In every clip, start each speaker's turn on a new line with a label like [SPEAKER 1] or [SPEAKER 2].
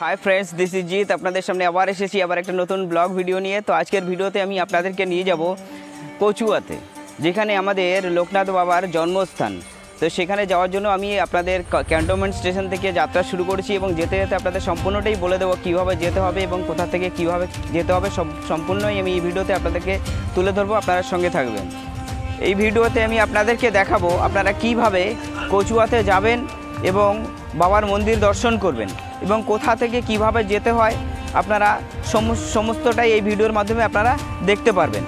[SPEAKER 1] Hi friends, this is Jeet. আপনাদের সামনে আবার এসেছি আবার একটা নতুন ব্লগ ভিডিও নিয়ে। তো আজকের ভিডিওতে আমি আপনাদেরকে নিয়ে যাব কচুয়াতে, যেখানে আমাদের লোকনাথ বাবার জন্মস্থান। তো সেখানে যাওয়ার জন্য আমি আপনাদের ক্যান্টনমেন্ট স্টেশন থেকে যাত্রা শুরু করেছি এবং যেতে যেতে আপনাদের সম্পূর্ণটাই বলে দেবো কীভাবে যেতে হবে এবং কোথা থেকে কীভাবে যেতে হবে সম্পূর্ণই আমি এই ভিডিওতে আপনাদেরকে তুলে ধরবো। আপনারা সঙ্গে থাকবেন। এই ভিডিওতে আমি আপনাদেরকে দেখাবো আপনারা কিভাবে কচুয়াতে যাবেন এবং বাবার মন্দির দর্শন করবেন এবং কোথা থেকে কিভাবে যেতে হয় আপনারা সমস্তটাই এই ভিডিওর মাধ্যমে আপনারা দেখতে পারবেন।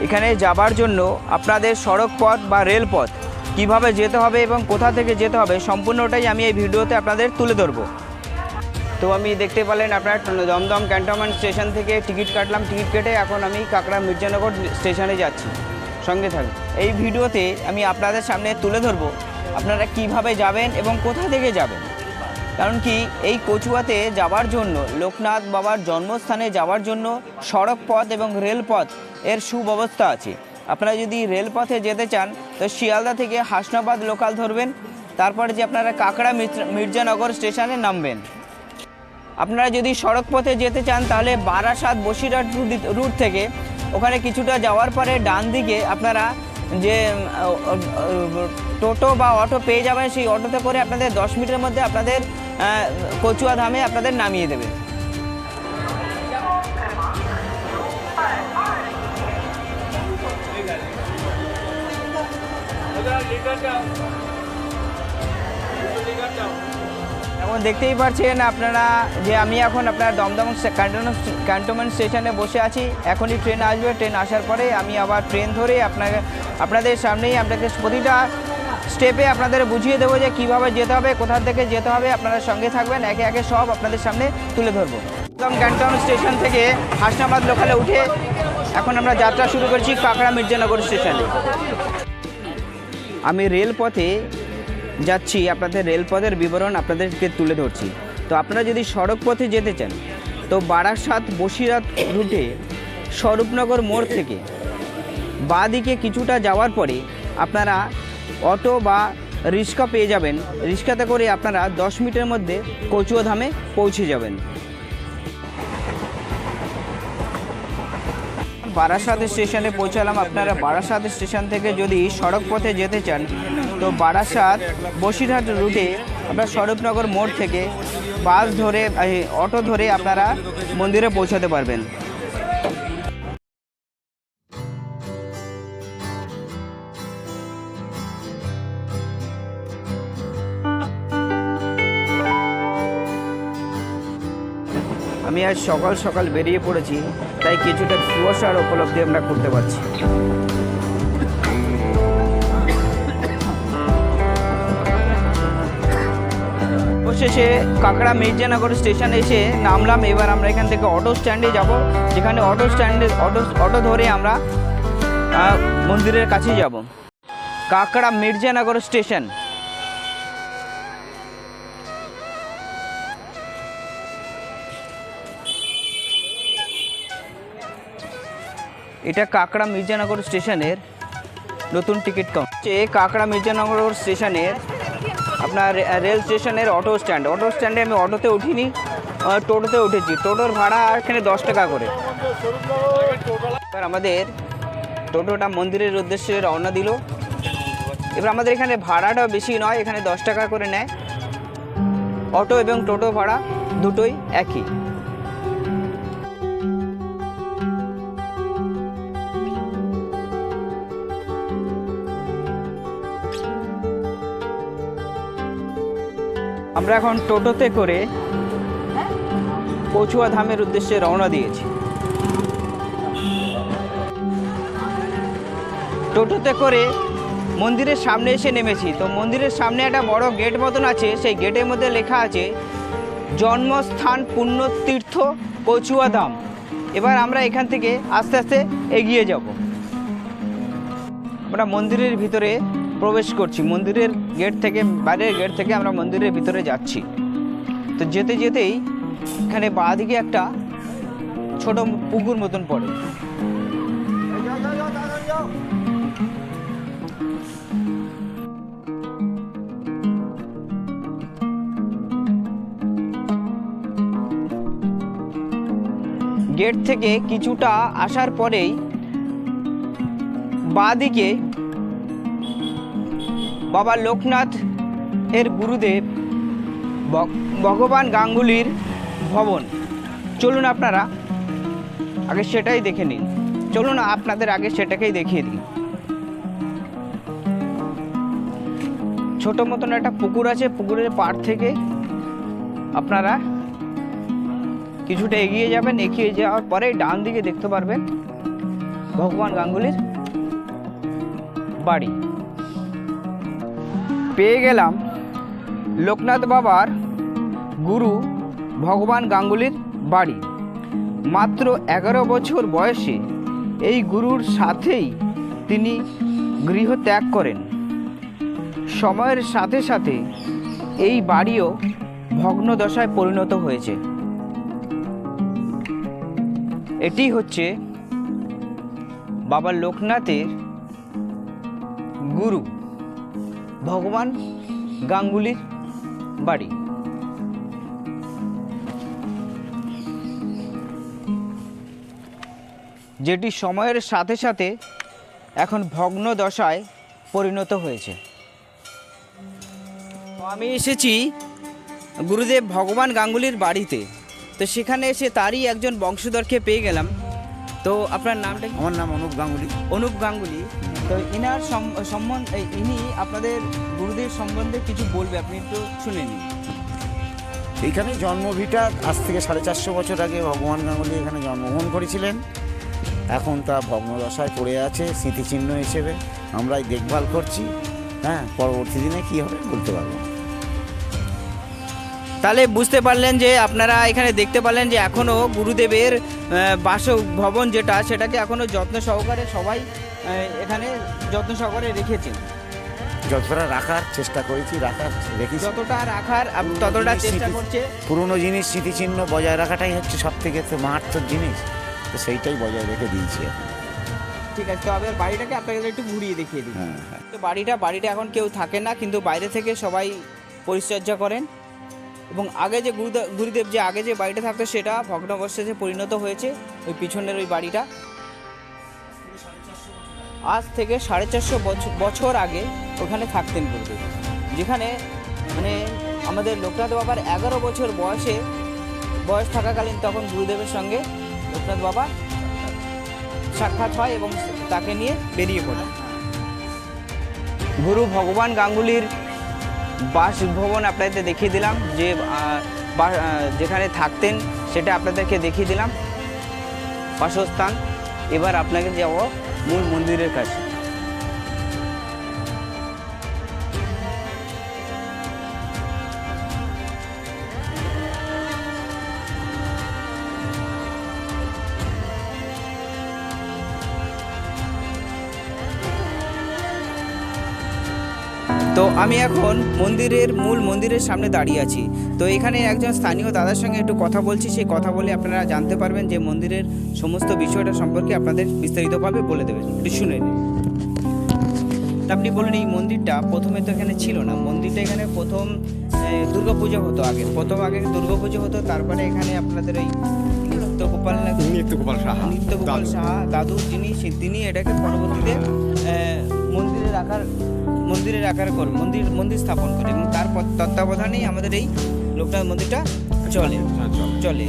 [SPEAKER 1] এখানে যাবার জন্য আপনাদের সড়ক পথ বা রেলপথ কিভাবে যেতে হবে এবং কোথা থেকে যেতে হবে সম্পূর্ণটাই আমি এই ভিডিওতে আপনাদের তুলে ধরবো। তো আমি দেখতে পেলেন আপনার দমদম ক্যান্টনমেন্ট স্টেশন থেকে টিকিট কাটলাম। টিকিট কেটে এখন আমি কাকড়া মির্জানগর স্টেশনে যাচ্ছি। সঙ্গে থাকুন। এই ভিডিওতে আমি আপনাদের সামনে তুলে ধরবো আপনারা কিভাবে যাবেন এবং কোথা থেকে যাবেন। কারণ কি, এই কচুয়াতে যাওয়ার জন্য লোকনাথ বাবার জন্মস্থানে যাওয়ার জন্য সড়ক পথ এবং রেলপথ এর সুব্যবস্থা আছে। আপনারা যদি রেলপথে যেতে চান তো শিয়ালদা থেকে হাসনাবাদ লোকাল ধরবেন, তারপরে যে আপনারা কাকড়া মির্জানগর স্টেশনে নামবেন। আপনারা যদি সড়ক পথে যেতে চান তাহলে বারাসাত বসিরহাট রুট থেকে ওখানে কিছুটা যাওয়ার পরে ডান দিকে আপনারা যে টোটো বা অটো পেয়ে যাবেন, সেই অটোতে করে আপনাদের 10 মিনিটের মধ্যে আপনাদের কচুয়া ধামে আপনাদের নামিয়ে দেবে। এখন দেখতেই পাচ্ছেন আপনারা যে আমি এখন আপনার দমদম ক্যান্টনমেন্ট স্টেশনে বসে আছি। এখনই ট্রেন আসবে। ট্রেন আসার পরে আমি আবার ট্রেন ধরে আপনাদের সামনেই আপনাদের প্রতিটা স্টেপে আপনাদের বুঝিয়ে দেবো যে কীভাবে যেতে হবে, কোথা থেকে যেতে হবে। আপনারা সঙ্গে থাকবেন, একে একে সব আপনাদের সামনে তুলে ধরবো। দমদম ক্যান্টনমেন্ট স্টেশন থেকে হাসনাবাদ লোকালে উঠে এখন আমরা যাত্রা শুরু করছি কাকড়া মির্জানগর স্টেশনে। আমি রেলপথে যাচ্ছি, আপনাদের রেলপথের বিবরণ আপনাদেরকে তুলে ধরছি। তো আপনারা যদি সড়ক পথে যেতে চান তো বারাসাত বসিরহাট রুটে স্বরূপনগর মোড় থেকে বাঁ দিকে কিছুটা যাওয়ার পরে আপনারা অটো বা রিক্সা পেয়ে যাবেন। রিক্সাতে করে আপনারা 10 মিনিটের মধ্যে কচুয়া ধামে পৌঁছে যাবেন। বারাসাত স্টেশনে পৌঁছালাম। আপনারা বারাসাত স্টেশন থেকে যদি সড়ক পথে যেতে চান তো বারাসাত বসিরহাট রুটে আপনারা স্বরূপনগর মোড় থেকে বাস ধরে অটো ধরে আপনারা মন্দিরে পৌঁছাতে পারবেন। আমি আজ সকাল সকাল বেরিয়ে পড়েছি, তাই কিছুটা কুয়াশার উপলব্ধি আমরা করতে পারছি। অবশেষে কাকড়া মির্জানগর স্টেশনে এসে নামলাম। এবার আমরা এখান থেকে অটো স্ট্যান্ডে যাব, যেখানে অটো ধরে আমরা মন্দিরের কাছে যাব। কাকড়া মির্জানগর স্টেশন। এটা কাকড়া মির্জানগর স্টেশনের নতুন টিকিট কাউন্টার। কাকড়া মির্জানগর স্টেশনের আপনার রেল স্টেশনের অটো স্ট্যান্ডে আমি অটোতে উঠিনি, টোটোতে উঠেছি। টোটোর ভাড়া এখানে 10 টাকা করে। এবার আমাদের টোটোটা মন্দিরের উদ্দেশ্যে রওনা দিল। এবার আমাদের এখানে ভাড়াটাও বেশি নয়, এখানে 10 টাকা করে নেয়। অটো এবং টোটো ভাড়া দুটোই একই। আমরা এখন টোটোতে করে কচুয়া ধামের উদ্দেশ্যে রওনা দিয়েছি। টোটোতে করে মন্দিরের সামনে এসে নেমেছি। তো মন্দিরের সামনে একটা বড় গেট মতন আছে, সেই গেটের মধ্যে লেখা আছে জন্মস্থান পুণ্যতীর্থ কচুয়া ধাম। এবার আমরা এখান থেকে আস্তে আস্তে এগিয়ে যাব। আমরা মন্দিরের ভিতরে প্রবেশ করছি। মন্দিরের গেট থেকে, বাইরের গেট থেকে আমরা মন্দিরের ভিতরে যাচ্ছি। তো যেতে যেতেই এখানে বাঁ দিকে একটা ছোট পুকুর মতন পড়ে। গেট থেকে কিছুটা আসার পরেই বাঁদিকে বাবা লোকনাথ এর গুরুদেব ভগবান গাঙ্গুলির ভবন। চলুন আপনারা আগে সেটাই দেখে নিন। চলুন আপনাদের আগে সেটাকেই দেখিয়ে দিই। ছোট মতন একটা পুকুর আছে, পুকুরের পাড় থেকে আপনারা কিছুটা এগিয়ে যাবেন। এগিয়ে যাওয়ার পরে ডান দিকে দেখতে পারবেন ভগবান গাঙ্গুলির বাড়ি। পেয়ে গেলাম লোকনাথ বাবার গুরু ভগবান গাঙ্গুলির বাড়ি। মাত্র 11 বছর বয়সে এই গুরুর সাথেই তিনি গৃহ ত্যাগ করেন। সময়ের সাথে সাথে এই বাড়িও ভগ্নদশায় পরিণত হয়েছে। এটি হচ্ছে বাবা লোকনাথের গুরু ভগবান গাঙ্গুলির বাড়ি। যেটি সময়ের সাথে সাথে এখন ভগ্ন দশায় পরিণত হয়েছে। আমি এসেছি গুরুদেব ভগবান গাঙ্গুলির বাড়িতে। তো সেখানে এসে তারই একজন বংশধরকে পেয়ে গেলাম। তো আপনার নামটা কি?
[SPEAKER 2] আমার নাম অনুপ গাঙ্গুলি।
[SPEAKER 1] অনুপ গাঙ্গুলি। তো ইনার সম্বন্ধে ইনি আপনাদের গুরুদেব সম্বন্ধে কিছু বলবে, আপনি একটু শুনে নিন।
[SPEAKER 2] এইখানে জন্মভিটা আজ থেকে 450 বছর আগে ভগবান গাঙ্গুলি এখানে জন্মগ্রহণ করেছিলেন। এখন তা ভগ্নদশায় পড়ে আছে স্মৃতিচিহ্ন হিসেবে। আমরাই দেখভাল করছি। হ্যাঁ, পরবর্তী দিনে কী হবে বলতে পারবো।
[SPEAKER 1] তাহলে বুঝতে পারলেন যে আপনারা এখানে দেখতে পারলেন যে এখনও গুরুদেবের বাসভবন যেটা, সেটাকে এখনও যত্ন সহকারে সবাই এখানে যত্ন সহকারে রেখেছেন।
[SPEAKER 2] যতটা রাখার চেষ্টা করেছি, রেখেছি।
[SPEAKER 1] যতটা রাখার ততটা চেষ্টা করছে।
[SPEAKER 2] পুরনো জিনিস স্মৃতিচিহ্ন বজায় রাখাটাই হচ্ছে সব থেকে মারাত্মক জিনিস। তো সেইটাই বজায় রেখে দিয়েছি এখন।
[SPEAKER 1] ঠিক আছে, তো আবার বাড়িটাকে আপনাকে একটু ঘুরিয়ে দেখিয়ে দিই।
[SPEAKER 2] হ্যাঁ হ্যাঁ।
[SPEAKER 1] তো বাড়িটা এখন কেউ থাকে না, কিন্তু বাইরে থেকে সবাই পরিচর্যা করেন। এবং আগে যে গুরুদেব যে আগে যে বাড়িটা থাকতো সেটা ভগ্নাবশেষে পরিণত হয়েছে। ওই পিছনের ওই বাড়িটা আজ থেকে 450 বছর আগে ওখানে থাকতেন গুরুদেব। যেখানে মানে আমাদের লোকনাথ বাবার 11 বছর বয়স থাকাকালীন তখন গুরুদেবের সঙ্গে লোকনাথ বাবা সাক্ষাৎ হয় এবং তাকে নিয়ে বেরিয়ে পড়েন। গুরু ভগবান গাঙ্গুলির বাসভবন আপনাদের দেখিয়ে দিলাম, যে যেখানে থাকতেন সেটা আপনাদেরকে দেখিয়ে দিলাম বাসস্থান। এবার আপনাকে যাব মূল মন্দিরের কাছে। তো আমি এখন মূল মন্দিরের সামনে দাঁড়িয়ে আছি। তো এখানে একজন স্থানীয় দাদার সঙ্গে একটু কথা বলছি। সেই কথা বলে আপনারা জানতে পারবেন যে মন্দিরের সমস্ত বিষয়টা সম্পর্কে আপনাদের বিস্তারিতভাবে বলে দেবেন। একটু শুনে নিন। আপনি বলুন, এই মন্দিরটা প্রথমে তো এখানে ছিল না। মন্দিরটা এখানে প্রথম দুর্গাপুজো হতো। আগে দুর্গাপুজো হতো। তারপরে এখানে আপনাদের ওই নিত্যগোপাল সাহা দাদু তিনি এটাকে পরবর্তীতে মন্দির স্থাপন করে এবং তার তত্ত্বাবধানেই আমাদের এই লোকনাথ মন্দিরটা চলে।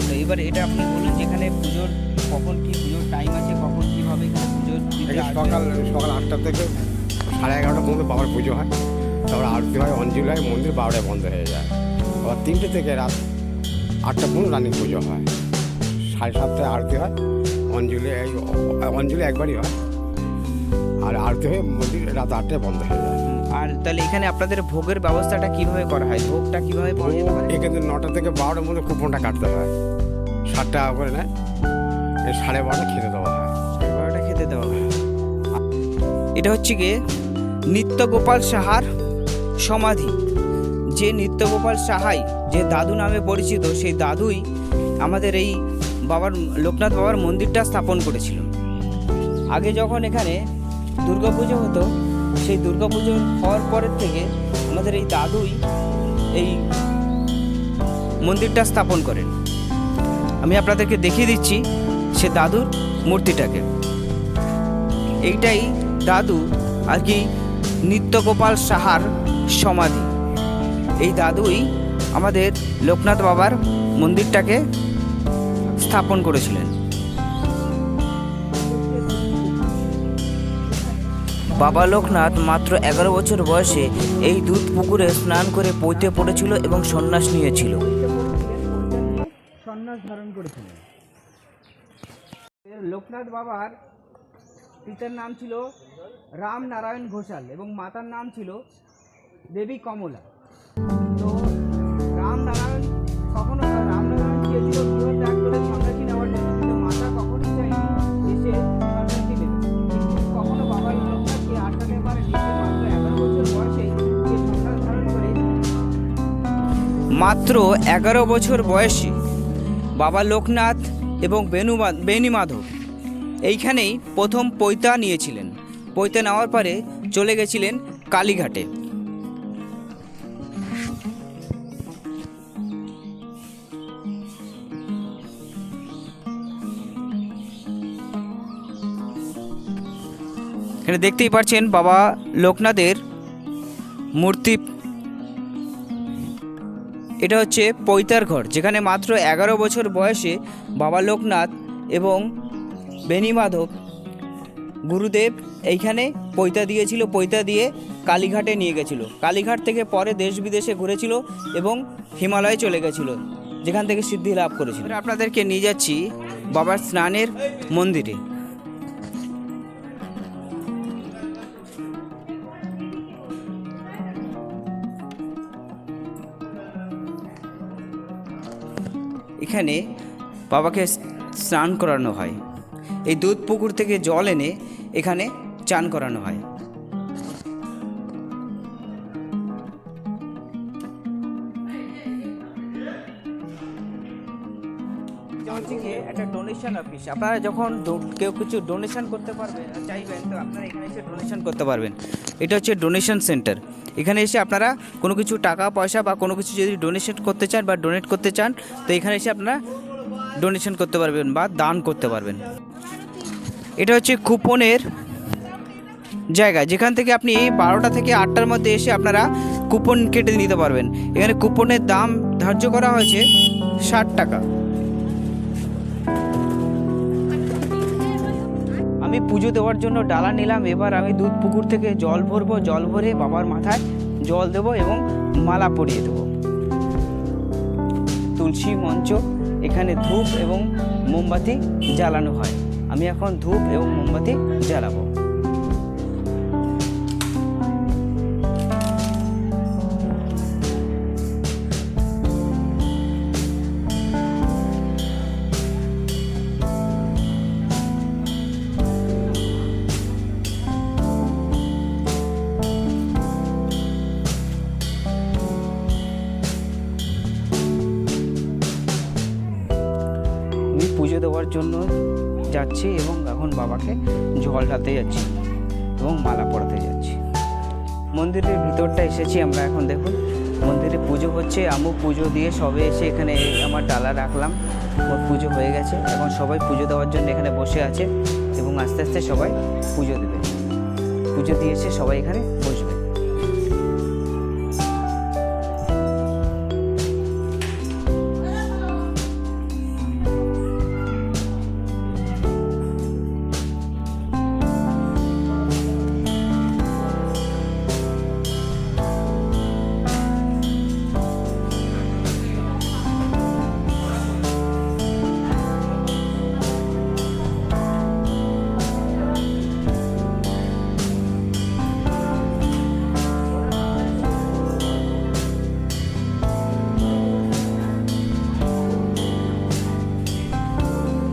[SPEAKER 1] তো এবার এটা আপনি বলুন, যেখানে পুজোর কখন কি পুজোর টাইম আছে, কখন কীভাবে পুজোর
[SPEAKER 3] সকাল 8টা থেকে 11:30 পর্যন্ত বাবার পুজো হয়। তারপরে আরতি হয়, অঞ্জলি হয়, মন্দির 12টায় বন্ধ হয়ে যায়। আবার 3টে থেকে রাত 8টা পর্যন্ত রানিং পুজো হয়। 7:30টায় আরতি হয়, অঞ্জলি একবারই হয়, আর আরতি হয়ে মন্দির রাত 8টায় বন্ধ হয়ে যায়।
[SPEAKER 1] আর তাহলে এখানে আপনাদের ভোগের ব্যবস্থাটা কিভাবে করা হয়? ভোগটা কিভাবে পাওয়া যেতে পারে?
[SPEAKER 3] এখানে 9টা থেকে 12টার মধ্যে কুপনটা কাটতে হয়। 7 টাকা করে নেয়, 12:30 খেতে দেওয়া হয়।
[SPEAKER 1] 12টা খেতে দেওয়া হয়। এটা হচ্ছে গিয়ে নিত্যগোপাল সাহার সমাধি। যে নিত্যগোপাল সাহাই যে দাদু নামে পরিচিত, সেই দাদুই আমাদের এই লোকনাথ বাবার মন্দিরটা স্থাপন করেছিল। আগে যখন এখানে দুর্গাপুজো হতো, সেই দুর্গাপুজো হওয়ার পরের থেকে আমাদের এই দাদুই এই মন্দিরটা স্থাপন করেন। আমি আপনাদেরকে দেখিয়ে দিচ্ছি সে দাদুর মূর্তিটাকে। এইটাই দাদু আর কি নিত্যগোপাল সাহার সমাধি। এই দাদুই আমাদের লোকনাথ বাবার মন্দিরটাকে স্থাপন করেছিলেন। বাবা লোকনাথ মাত্র 11 বছর বয়সে এই দুধ পুকুরে স্নান করে পৈতে পড়েছিল এবং সন্ন্যাস নিয়েছিল। সন্ন্যাস ধারণ করেছিলেন। লোকনাথ বাবার পিতার নাম ছিল রামনারায়ণ ঘোষাল এবং মাতার নাম ছিল দেবী কমলা। তো রামনারায়ণ চেয়েছিল গৃহ ত্যাগ করে সন্ন্যাসী নেওয়ার জন্য, কিন্তু মাতা কখনোই চাইনি এসে সন্ন্যাসী নেবে। কিন্তু কখনো বাবা লোকনাথকে আটকাতে পারেনি। মাত্র 11 বছর বয়সে সে সন্ন্যাস ধারণ করে, মাত্র 11 বছর বয়সে বাবা লোকনাথ এবং বেণীমাধব এইখানেই প্রথম পৈতা নিয়েছিলেন। পৈতা নেওয়ার পরে চলে গেছিলেন কালীঘাটে। এখানে দেখতেই পাচ্ছেন বাবা লোকনাথের মূর্তি। এটা হচ্ছে পৈতার ঘর, যেখানে মাত্র 11 বছর বয়সে বাবা লোকনাথ এবং বেণীমাধব গুরুদেব এইখানে পৈতা দিয়েছিল। পৈতা দিয়ে কালীঘাটে নিয়ে গেছিল। কালীঘাট থেকে পরে দেশ বিদেশে ঘুরেছিল এবং হিমালয়ে চলে গেছিল, যেখান থেকে সিদ্ধি লাভ করেছিল। আপনাদেরকে নিয়ে যাচ্ছি বাবার স্নানের মন্দিরে। এখানে বাবাকে স্নান করানো হয়। এই দুধ পুকুর থেকে জল এনে এখানে চান করানো হয়। একটা ডোনেশন অফিস। আপনারা যখন কেউ কিছু ডোনেশন করতে পারবেন চাইবেন, তো আপনারা এখানে এসে ডোনেশন করতে পারবেন। এটা হচ্ছে ডোনেশন সেন্টার। এখানে এসে আপনারা কোনো কিছু টাকা পয়সা বা কোনো কিছু যদি ডোনেশন করতে চান বা ডোনেট করতে চান, তো এখানে এসে আপনারা ডোনেশন করতে পারবেন বা দান করতে পারবেন। এটা হচ্ছে কুপনের জায়গা, যেখান থেকে আপনি 12টা থেকে 8টার মধ্যে এসে আপনারা কুপন কেটে নিতে পারবেন। এখানে কুপনের দাম ধার্য করা হয়েছে 60 টাকা। আমি পুজো দেওয়ার জন্য ডালা নিলাম। এবার আমি দুধ পুকুর থেকে জল ভরবো। জল ভরে বাবার মাথায় জল দেবো এবং মালা পরিয়ে দেবো। তুলসী মঞ্চ, এখানে ধূপ এবং মোমবাতি জ্বালানো হয়। আমি এখন ধূপ এবং মোমবাতি জ্বালাবো। পুজো দেওয়ার জন্য যাচ্ছি এবং এখন বাবাকে জল ঢালতে যাচ্ছি এবং মালা পরাতে যাচ্ছি। মন্দিরের ভিতরটা এসেছি আমরা এখন। দেখুন মন্দিরে পুজো হচ্ছে। আমি পুজো দিয়ে সবে এসে এখানে আমার ডালা রাখলাম। ওর পুজো হয়ে গেছে। এখন সবাই পুজো দেওয়ার জন্য এখানে বসে আছে এবং আস্তে আস্তে সবাই পুজো দেবে। পুজো দিয়ে এসে সবাই এখানে বসবে।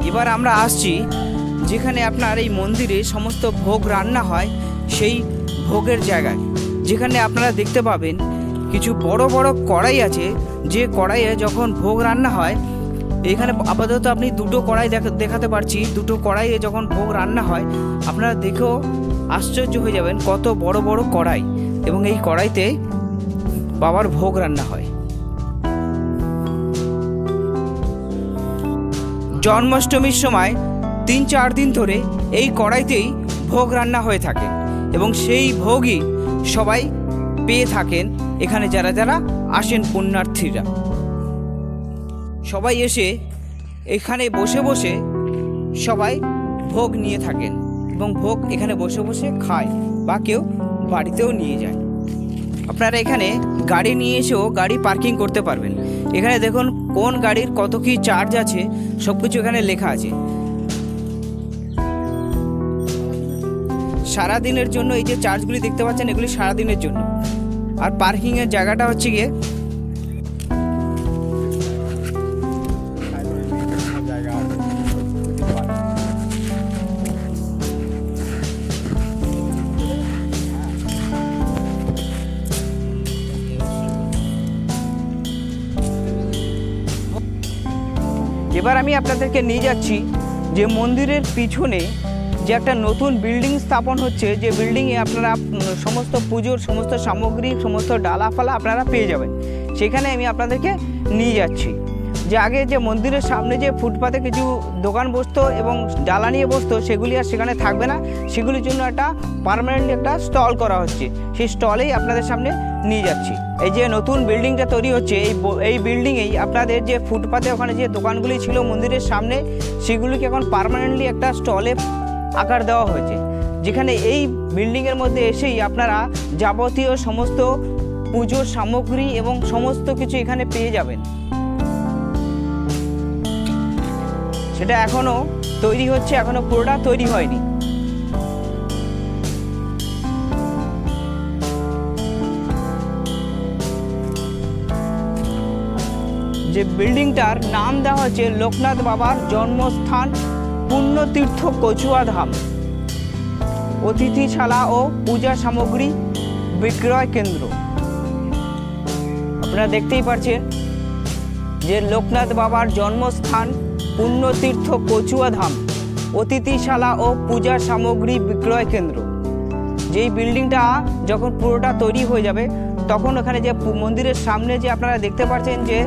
[SPEAKER 1] এবার আমরা আসছি যেখানে আপনার এই মন্দিরে সমস্ত ভোগ রান্না হয়, সেই ভোগের জায়গায়, যেখানে আপনারা দেখতে পাবেন কিছু বড় বড় কড়াই আছে। যে কড়াইয়ে যখন ভোগ রান্না হয়, এখানে আপাতত আপনি দুটো কড়াই দেখাতে পারছি। দুটো কড়াইয়ে যখন ভোগ রান্না হয় আপনারা দেখেও আশ্চর্য হয়ে যাবেন কত বড় বড় কড়াই, এবং এই কড়াইতে বাবার ভোগ রান্না হয়। জন্মাষ্টমীর সময় 3-4 দিন ধরে এই কড়াইতেই ভোগ রান্না হয়ে থাকে এবং সেই ভোগই সবাই পেয়ে থাকেন এখানে যারা যারা আসেন পুণ্যার্থীরা। সবাই এসে এখানে বসে বসে সবাই ভোগ নিয়ে থাকেন এবং ভোগ এখানে বসে বসে খায় বা কেউ বাড়িতেও নিয়ে যায়। আপনারা এখানে গাড়ি নিয়ে এসেও গাড়ি পার্কিং করতে পারবেন। এখানে দেখুন কোন গাড়ির কত কি চার্জ আছে সব কিছু এখানে লেখা আছে। সারাদিনের জন্য এই যে চার্জগুলি দেখতে পাচ্ছেন এগুলি সারাদিনের জন্য। আর পার্কিংয়ের জায়গাটা হচ্ছে গিয়ে এবার আমি আপনাদেরকে নিয়ে যাচ্ছি যে মন্দিরের পিছনে যে একটা নতুন বিল্ডিং স্থাপন হচ্ছে, যে বিল্ডিংয়ে আপনারা সমস্ত পুজোর সমস্ত সামগ্রী সমস্ত ডালাফালা আপনারা পেয়ে যাবেন। সেখানে আমি আপনাদেরকে নিয়ে যাচ্ছি। যে আগে যে মন্দিরের সামনে যে ফুটপাতে কিছু দোকান বসতো এবং ডালা নিয়ে বসতো সেগুলি আর সেখানে থাকবে না, সেগুলির জন্য একটা পার্মানেন্ট একটা স্টল করা হচ্ছে। সেই স্টলেই আপনাদের সামনে নিয়ে যাচ্ছি। এই যে নতুন বিল্ডিংটা তৈরি হচ্ছে এই বিল্ডিংয়েই আপনাদের যে ফুটপাতে ওখানে যে দোকানগুলি ছিল মন্দিরের সামনে সেগুলিকে এখন পার্মানেন্টলি একটা স্টলে আকার দেওয়া হয়েছে, যেখানে এই বিল্ডিংয়ের মধ্যে এসেই আপনারা যাবতীয় সমস্ত পুজোর সামগ্রী এবং সমস্ত কিছু এখানে পেয়ে যাবেন। সেটা এখনো তৈরি হচ্ছে, এখনো পুরোটা তৈরি হয়নি। যে বিল্ডিংটার নাম দেওয়া হচ্ছে লোকনাথ বাবার জন্মস্থান পুণ্যতীর্থ কচুয়া ধাম, অতিথিশালা ও পূজা সামগ্রী বিক্রয় কেন্দ্র। আপনারা দেখতেই পাচ্ছেন যে লোকনাথ বাবার জন্মস্থান পুণ্যতীর্থ কচুয়া ধাম, অতিথিশালা ও পূজা সামগ্রী বিক্রয় কেন্দ্র। যেই বিল্ডিংটা যখন পুরোটা তৈরি হয়ে যাবে তখন ওখানে যে মন্দিরের সামনে যে আপনারা দেখতে পাচ্ছেন যে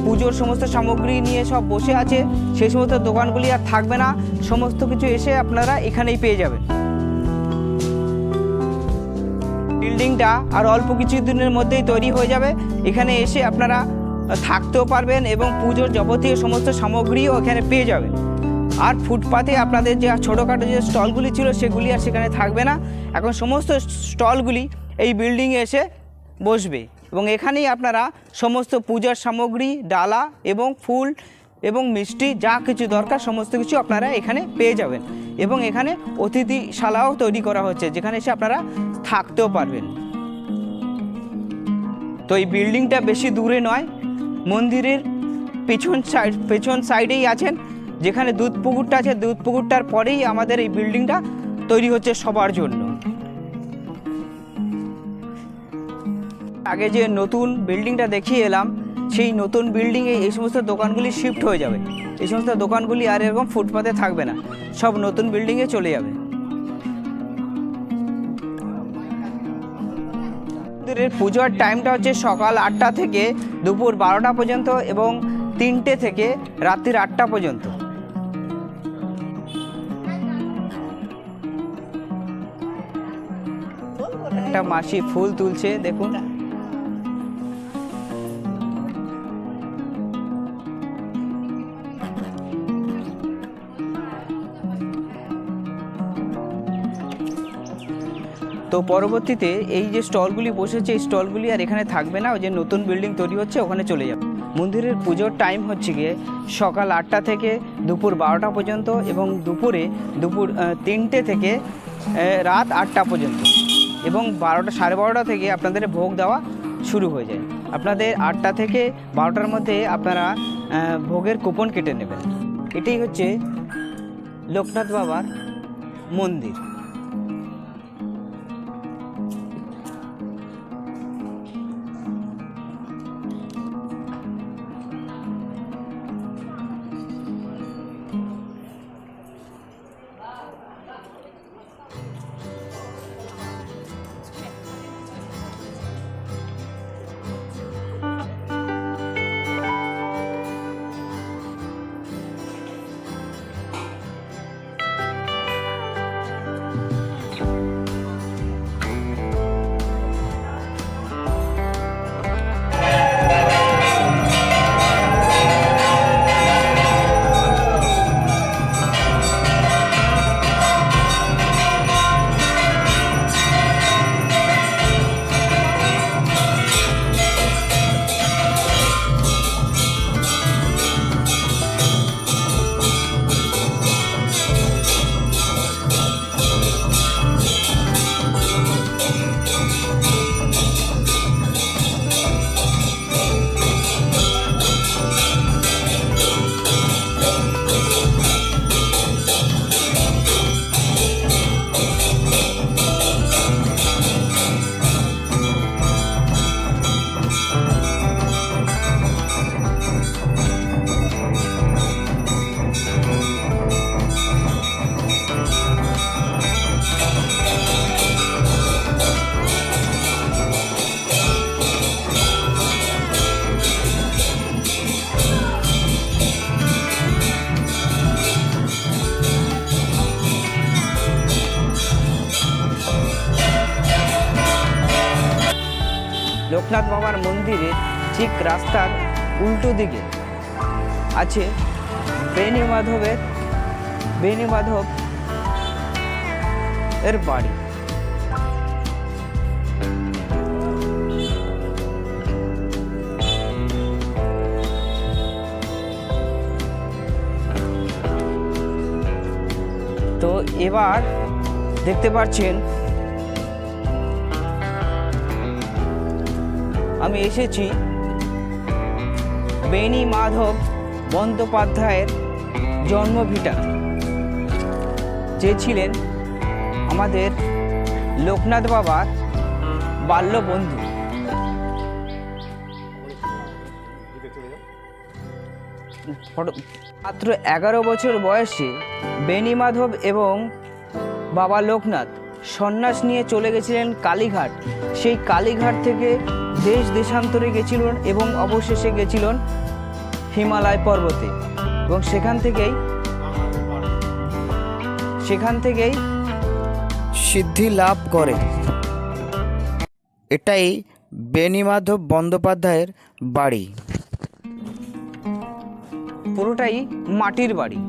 [SPEAKER 1] পুজোর সমস্ত সামগ্রী নিয়ে সব বসে আছে, সেই সমস্ত দোকানগুলি আর থাকবে না, সমস্ত কিছু এসে আপনারা এখানেই পেয়ে যাবেন। বিল্ডিংটা আর অল্প কিছু দিনের মধ্যেই তৈরি হয়ে যাবে। এখানে এসে আপনারা থাকতেও পারবেন এবং পুজোর যাবতীয় সমস্ত সামগ্রীও এখানে পেয়ে যাবেন। আর ফুটপাতে আপনাদের যে ছোটোখাটো যে স্টলগুলি ছিল সেগুলি আর সেখানে থাকবে না, এখন সমস্ত স্টলগুলি এই বিল্ডিংয়ে এসে বসবে এবং এখানেই আপনারা সমস্ত পূজার সামগ্রী, ডালা এবং ফুল এবং মিষ্টি যা কিছু দরকার সমস্ত কিছু আপনারা এখানে পেয়ে যাবেন। এবং এখানে অতিথিশালাও তৈরি করা হচ্ছে, যেখানে এসে আপনারা থাকতেও পারবেন। তো এই বিল্ডিংটা বেশি দূরে নয়, মন্দিরের পেছন সাইডেই আছেন, যেখানে দুধ পুকুরটা আছে, দুধ পুকুরটার পরেই আমাদের এই বিল্ডিংটা তৈরি হচ্ছে সবার জন্য। আগে যে নতুন বিল্ডিংটা দেখিয়ে এলাম সেই নতুন বিল্ডিংয়ে এই সমস্ত দোকানগুলি শিফট হয়ে যাবে। এই সমস্ত দোকানগুলি আর এরকম ফুটপাতে থাকবে না, সব নতুন বিল্ডিংয়ে চলে যাবে। মন্দিরের পুজোর টাইমটা হচ্ছে সকাল 8টা থেকে দুপুর 12টা পর্যন্ত এবং 3টে থেকে রাত্রির 8টা পর্যন্ত। একটা মাসি ফুল তুলছে, দেখুন। তো পরবর্তীতে এই যে স্টলগুলি বসেছে এই স্টলগুলি আর এখানে থাকবে না, ওই যে নতুন বিল্ডিং তৈরি হচ্ছে ওখানে চলে যাবে। মন্দিরের পুজোর টাইম হচ্ছে গিয়ে সকাল 8টা থেকে দুপুর 12টা পর্যন্ত এবং দুপুর 3টে থেকে রাত 8টা পর্যন্ত এবং 12টা সাড়ে 12টা থেকে আপনাদের ভোগ দেওয়া শুরু হয়ে যায়। আপনাদের 8টা থেকে 12টার মধ্যে আপনারা ভোগের কুপন কেটে নেবেন। এটাই হচ্ছে লোকনাথ বাবার মন্দির। লোকনাথ বাবার মন্দিরের ঠিক রাস্তার উল্টো দিকে আছে বেনি মাধব এর বাড়ি। তো এবার দেখতে পাচ্ছেন আমি এসেছি বেনি মাধব বন্দ্যোপাধ্যায়ের জন্মভিটা, যে ছিলেন আমাদের লোকনাথ বাবার বাল্য বন্ধু। মাত্র 11 বছর বয়সে বেনি মাধব এবং বাবা লোকনাথ সন্ন্যাস নিয়ে চলে গেছিলেন কালীঘাট। সেই কালীঘাট থেকে দেশ দেশান্তরে গেছিলেন এবং অবশেষে গেছিলেন হিমালয় পর্বতে, এবং সেখান থেকেই সিদ্ধি লাভ করে। এটাই বেনি মাধব বন্দ্যোপাধ্যায়ের বাড়ি, পুরোটাই মাটির বাড়ি।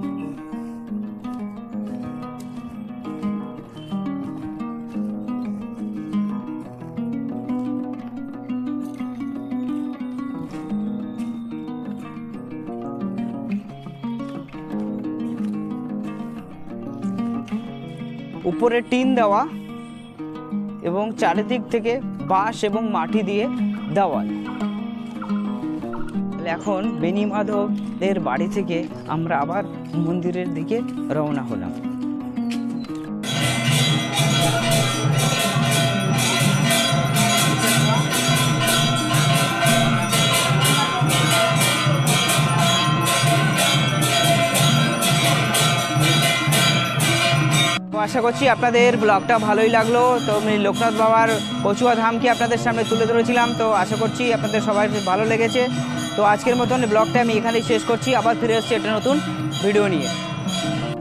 [SPEAKER 1] উপরে টিন দেওয়া এবং চারিদিক থেকে বাঁশ এবং মাটি দিয়ে দেওয়াল। এখন বেনি মাধবের বাড়ি থেকে আমরা আবার মন্দিরের দিকে রওনা হলাম। আশা করছি আপনাদের ব্লগটা ভালোই লাগলো। তো আমি লোকনাথ বাবার কচুয়া ধামকে আপনাদের সামনে তুলে ধরেছিলাম। তো আশা করছি আপনাদের সবাই ভালো লেগেছে। তো আজকের মতন ব্লগটা আমি এখানেই শেষ করছি। আবার ফিরে আসছি একটা নতুন ভিডিও নিয়ে।